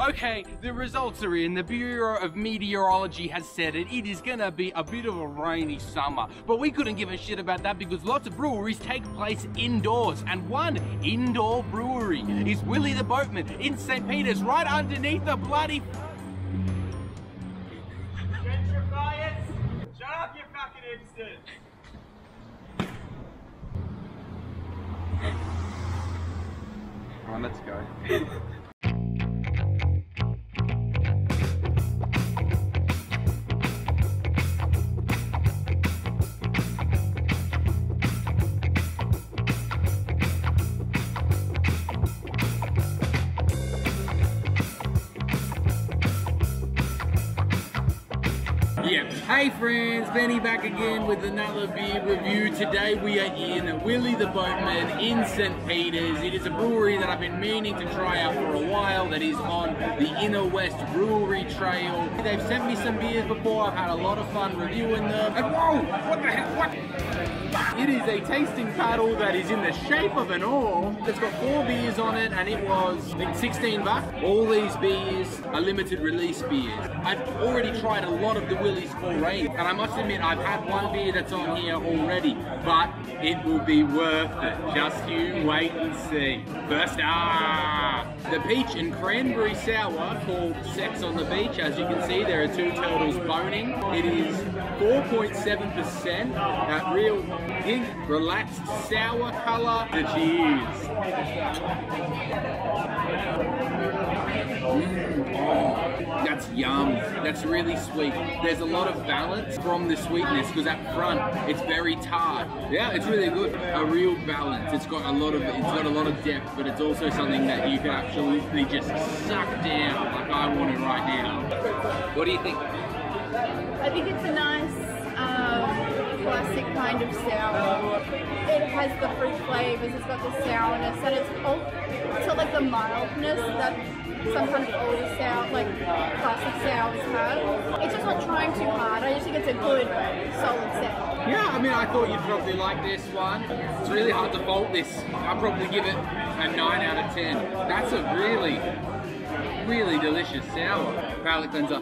Okay, the results are in. The Bureau of Meteorology has said it. It is gonna be a bit of a rainy summer. But we couldn't give a shit about that because lots of breweries take place indoors. And one indoor brewery is Willie the Boatman in St. Peter's, right underneath the bloody... Gentrifiers! Shut up, you fucking hipsters! Come on, let's go. Hey friends, Benny back again with another beer review. Today we are in Willie the Boatman in St. Peter's. It is a brewery that I've been meaning to try out for a while, that is on the Inner West Brewery Trail. They've sent me some beers before, I've had a lot of fun reviewing them. And whoa, what the heck, what? It is a tasting paddle that is in the shape of an oar. It's got 4 beers on it and it was, I think, 16 bucks. All these beers are limited release beers. I've already tried a lot of the Willie's already, and I must admit I've had one beer that's on here already, but it will be worth it. Just you wait and see. First the peach and cranberry sour called Sex on the Beach. As you can see, there are 2 turtles boning. It is 4.7%, that real pink, relaxed, sour colour. Cheers. Oh, that's yum. That's really sweet. There's a lot of balance from the sweetness because up front it's very tart. Yeah, it's really good. A real balance. It's got a lot of depth, but it's also something that you can absolutely just suck down like I want it right now. What do you think? I think it's a nice classic kind of sour. It has the fruit flavors, it's got the sourness, and it's got like the mildness that some kind of older sour, like classic sours have. It's just not trying too hard. I just think it's a good, solid sour. Yeah, I mean, I thought you'd probably like this one. It's really hard to fault this. I'll probably give it a 9 out of 10. That's a really, really delicious sour. Palate cleanser.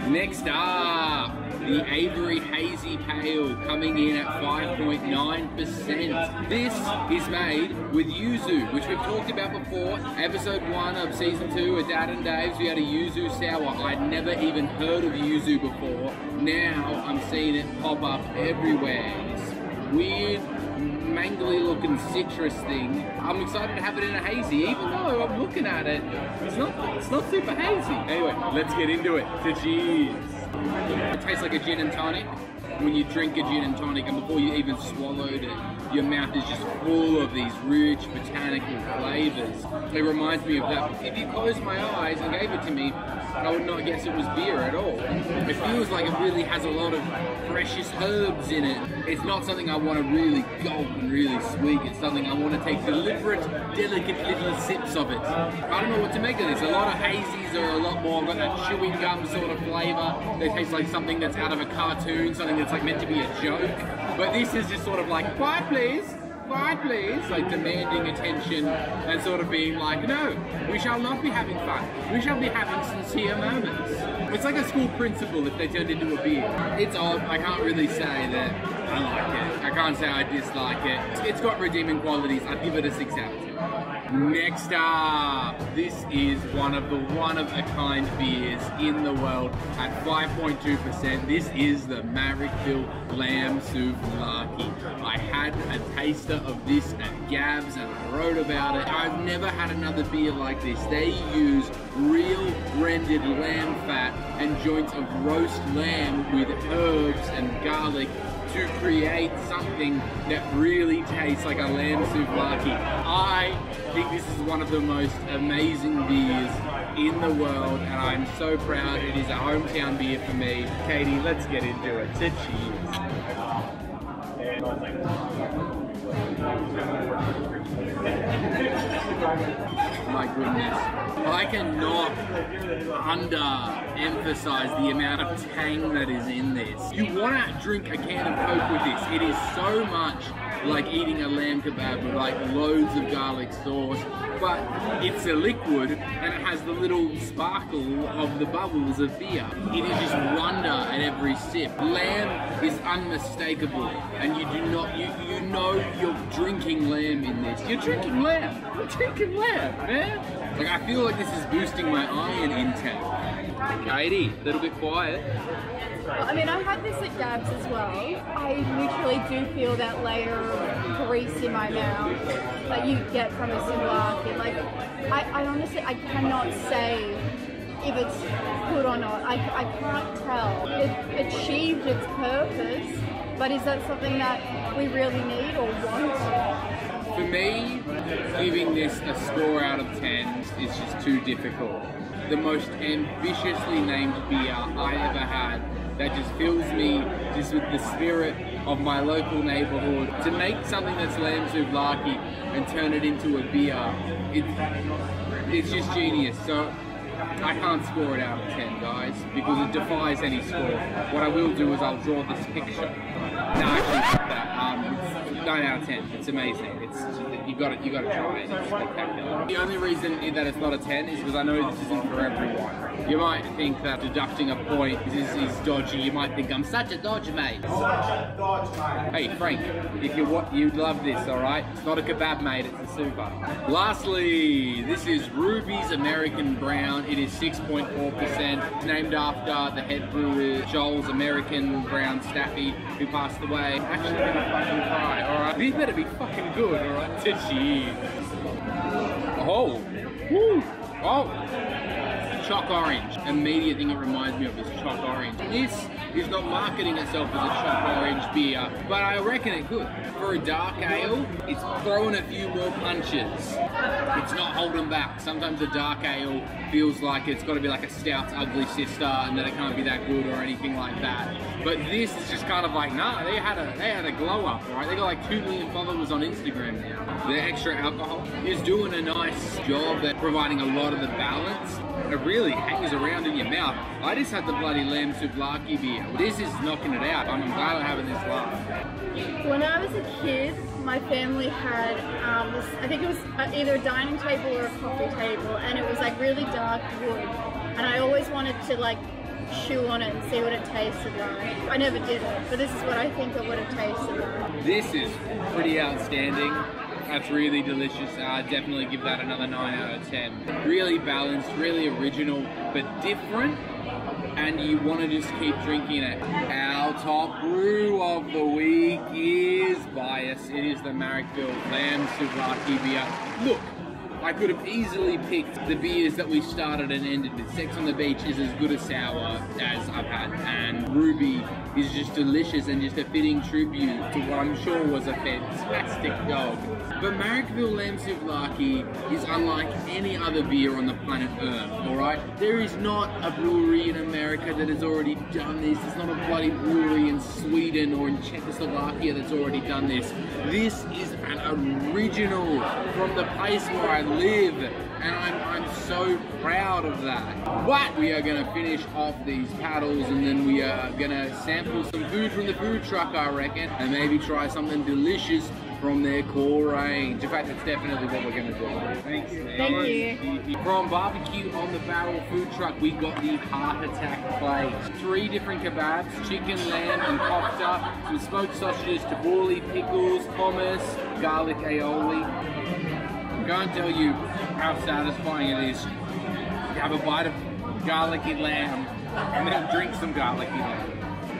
Next up, the Avery Hazy Pale coming in at 5.9%. This is made with Yuzu, which we've talked about before. Episode 1 of season 2 at Dad and Dave's, we had a Yuzu Sour. I'd never even heard of Yuzu before. Now I'm seeing it pop up everywhere. This weird, mangly looking citrus thing. I'm excited to have it in a hazy, even though I'm looking at it, it's not super hazy. Anyway, let's get into it. Cheers. It tastes like a gin and tonic. When you drink a gin and tonic and before you even swallowed it, your mouth is just full of these rich botanical flavors. It reminds me of that. If you closed my eyes and gave it to me, I would not guess it was beer at all. It feels like it really has a lot of precious herbs in it. It's not something I want to really gulp and really swig. It's something I want to take deliberate, delicate little sips of it. I don't know what to make of this. A lot of hazies are a lot more got that chewing gum sort of flavor. They taste like something that's out of a cartoon, something that's like meant to be a joke. But this is just sort of like, quiet please, like demanding attention and sort of being like, no, we shall not be having fun. We shall be having sincere moments. It's like a school principal if they turned into a beer. It's odd, I can't really say that I like it. I can't say I dislike it. It's got redeeming qualities. I'd give it a 6 out of 10. Next up, this is one of the one-of-a-kind beers in the world at 5.2%. This is the Mavic Lamb Souvlaki. I had a taster of this at Gabs and I wrote about it. I've never had another beer like this. They use real rendered lamb fat and joints of roast lamb with herbs and garlic to create something that really tastes like a lamb souvlaki. I think this is one of the most amazing beers in the world and I'm so proud. It is a hometown beer for me. Katie, let's get into it. Cheers. My goodness. I cannot under-emphasize the amount of tang that is in this. You want to drink a can of Coke with this. It is so much like eating a lamb kebab with like loads of garlic sauce, but it's a liquid and it has the little sparkle of the bubbles of beer. It is just wonder at every sip. Lamb is unmistakable, and you do not, you know you're drinking lamb in this. You're drinking lamb. You're drinking lamb, man. Like, I feel like this is boosting my iron intake. Katie, a little bit quiet. Well, I mean, I've had this at Gab's as well. I literally do feel that layer of grease in my mouth that you get from a souvlaki. Like, I honestly, I cannot say if it's good or not. I can't tell. It achieved its purpose, but is that something that we really need or want? For me, giving this a score out of 10 is just too difficult. The most ambitiously named beer I ever had that just fills me just with the spirit of my local neighborhood. To make something that's lamb souvlaki and turn it into a beer, it's just genius. So I can't score it out of 10, guys, because it defies any score. What I will do is I'll draw this picture. No, actually, fuck that. It's 9 out of 10. It's amazing. You got to try it. It's spectacular. The only reason that it's not a 10 is because I know this isn't for everyone. You might think that deducting a point is dodgy. You might think I'm such a dodge mate. Such a dodge mate. Hey Frank, if you'd love this, all right? It's not a kebab mate, it's a super. Lastly, this is Ruby's American Brown. It is 6.4%. It's named after the head brewer Joel's American Brown Staffy, who passed away. Actually, gonna fucking cry, all right? These better be fucking good, all right? Cheers. Oh, woo, oh. Choc orange. Immediate thing it reminds me of is choc orange. This is not marketing itself as a choc orange beer, but I reckon it could. For a dark ale, it's throwing a few more punches. It's not holding back. Sometimes a dark ale feels like it's got to be like a stout's ugly sister and that it can't be that good or anything like that. But this is just kind of like, nah, they had a glow up, right? They got like 2 million followers on Instagram now. The extra alcohol is doing a nice job at providing a lot of the balance. It really hangs around in your mouth. I just had the bloody lamb souvlaki beer. This is knocking it out. I'm glad I'm having this laugh. When I was a kid, my family had this, I think it was either a dining table or a coffee table, and it was like really dark wood. And I always wanted to like chew on it and see what it tasted like. I never did it, but this is what I think of what it tasted like. This is pretty outstanding. That's really delicious. Definitely give that another 9 out of 10. Really balanced, really original, but different. And you want to just keep drinking it. Our top brew of the week is bias. It is the Marrickville Lamb Souvlaki beer. Look, I could have easily picked the beers that we started and ended with. Sex on the Beach is as good a sour as I've had, and Ruby is just delicious and just a fitting tribute to what I'm sure was a fantastic dog. But Marrickville Lamb Souvlaki is unlike any other beer on the planet Earth, alright? There is not a brewery in America that has already done this. There's not a bloody brewery in Sweden or in Czechoslovakia that's already done this. This is an original from the place where I live, and I'm so proud of that. But we are going to finish off these paddles, and then we are going to sample some food from the food truck, I reckon, and maybe try something delicious from their core range. In fact, that's definitely what we're going to do. Thanks. Thank you. From Barbecue on the Barrel food truck, we got the Heart Attack plate. 3 different kebabs, chicken, lamb, and kofta, some smoked sausages, tabbouleh, pickles, hummus, garlic aioli. I can't tell you how satisfying it is to have a bite of garlicky lamb and then drink some garlicky lamb.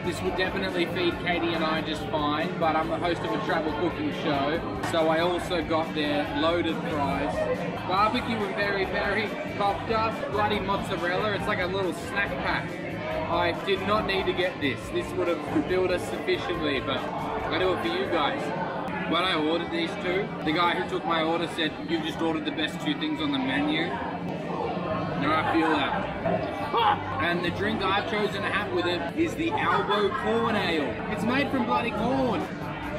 This would definitely feed Katie and I just fine, but I'm the host of a travel cooking show, so I also got their loaded fries. Barbecue and peri-peri, kofta, bloody mozzarella. It's like a little snack pack. I did not need to get this. This would have fulfilled us sufficiently, but I do it for you guys. When I ordered these 2, the guy who took my order said, "You've just ordered the best 2 things on the menu." And I feel that. And the drink I've chosen to have with it is the Albo Corn Ale. It's made from bloody corn.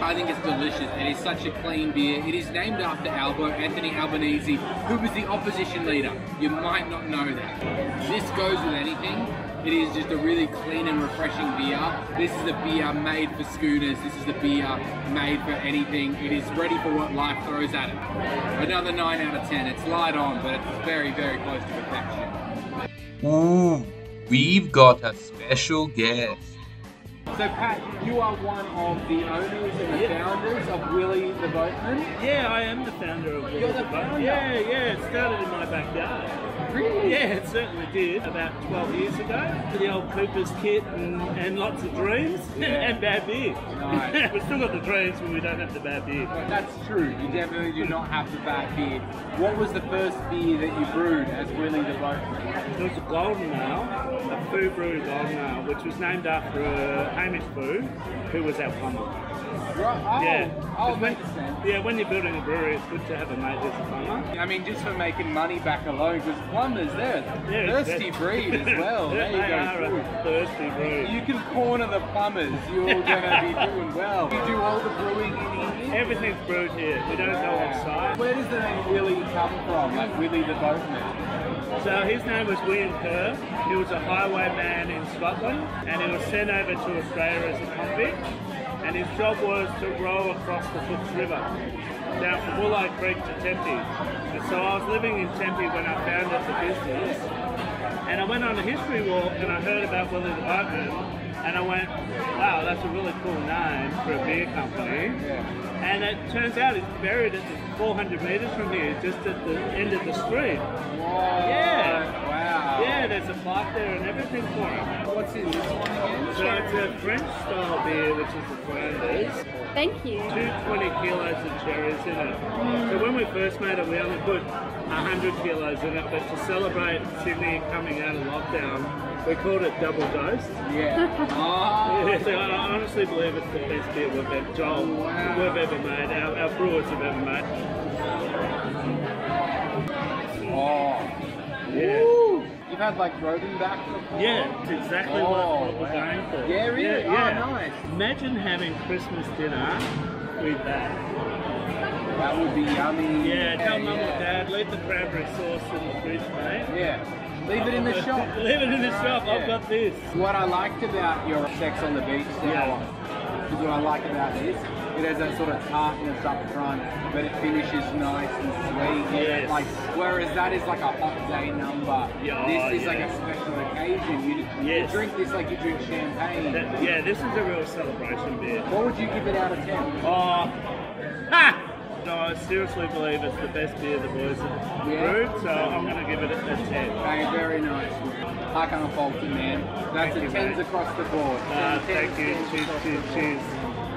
I think it's delicious. It is such a clean beer. It is named after Albo, Anthony Albanese, who was the opposition leader. You might not know that. This goes with anything. It is just a really clean and refreshing beer. This is a beer made for schooners. This is a beer made for anything. It is ready for what life throws at it. Another 9 out of 10. It's light on, but it's very, very close to perfection. Ooh, we've got a special guest. So Pat, you are one of the owners and the founders of Willie the Boatman. Yeah, I am the founder of Willie You're the the Boatman. founder? Yeah, it started in my backyard. Really? Yeah, it certainly did, about 12 years ago. The old Cooper's kit and lots of dreams and bad beer. Nice. We've still got the dreams when we don't have the bad beer. That's true. You definitely do not have the bad beer. What was the first beer that you brewed as Willie the Boatman? It was a golden ale, a Foo Brewery golden ale, which was named after Hamish Foo, who was our plumber. Right. Oh, Yeah. oh, When- makes sense. Yeah, when you're building a brewery, it's good to have a mate who's a plumber. I mean, just for making money back alone, because plumbers, they're Yeah, thirsty breed as well. There you They are go. a thirsty breed. You can corner the plumbers, you're going to be doing well. You do all the brewing in India? Everything's brewed here. We don't go on site. Where does the name Willie come from, like Willie the Boatman? So his name was William Kerr. He was a highwayman in Scotland, and he was sent over to Australia as a convict. And his job was to row across the Brooks River, down from Woollow Creek to Tempe. And so I was living in Tempe when I founded the business. And I went on a history walk and I heard about Willie the Boatman. And I went, wow, that's a really cool name for a beer company. Yeah. And it turns out it's buried at 400 metres from here, just at the end of the street. Whoa. Yeah. Wow. Yeah, there's a plaque there and everything for it. What's in this one again? So it's a French style beer, which is the Flanders. Thank you. 220 kilos of cherries in it. So when we first made it, we only put 100 kilos in it, but to celebrate Sydney coming out of lockdown, we called it double dosed. Yeah. Oh. Yeah, so I honestly believe it's the best beer we've ever made, our brewers have ever made. Oh. Yeah. Woo. You've had like Rodin back before? Yeah, it's exactly Oh, what we're wow. going for. Yeah, really? Yeah. Oh, nice. Imagine having Christmas dinner with that. That would be yummy. Yeah, tell mum or dad, leave the cranberry sauce in the fridge, mate. Yeah. Leave it in the shop. Leave it in the shop, Yeah. I've got this. What I liked about your Sex on the Beach sour is what I like about this. It has that sort of tartness up front, but it finishes nice and sweet. Yes. Like, whereas that is like a hot day number. Yeah, This is like yeah. a special occasion. You Yes. drink this like you drink champagne. Yeah, this is a real celebration beer. What would you give it out of 10? Oh, ha! No, I seriously believe it's the best beer the boys have brewed, so I'm going to give it a 10. Okay, very nice. I can't fault it, man. That's Thank a you, 10s mate. across the board. Thank you. Cheers.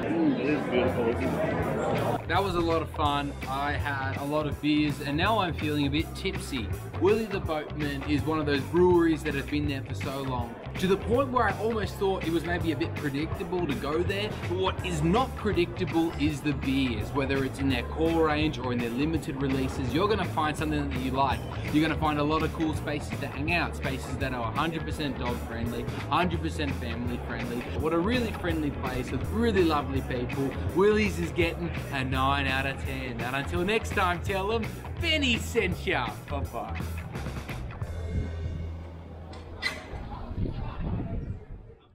It is beautiful, isn't it? That was a lot of fun. I had a lot of beers and now I'm feeling a bit tipsy. Willie the Boatman is one of those breweries that have been there for so long, to the point where I almost thought it was maybe a bit predictable to go there. But what is not predictable is the beers, whether it's in their core range or in their limited releases. You're gonna find something that you like. You're gonna find a lot of cool spaces to hang out, spaces that are 100% dog friendly, 100% family friendly. What a really friendly place with really lovely people. Willie's is getting a 9 out of 10. And until next time, tell them Benny sent ya. Bye-bye.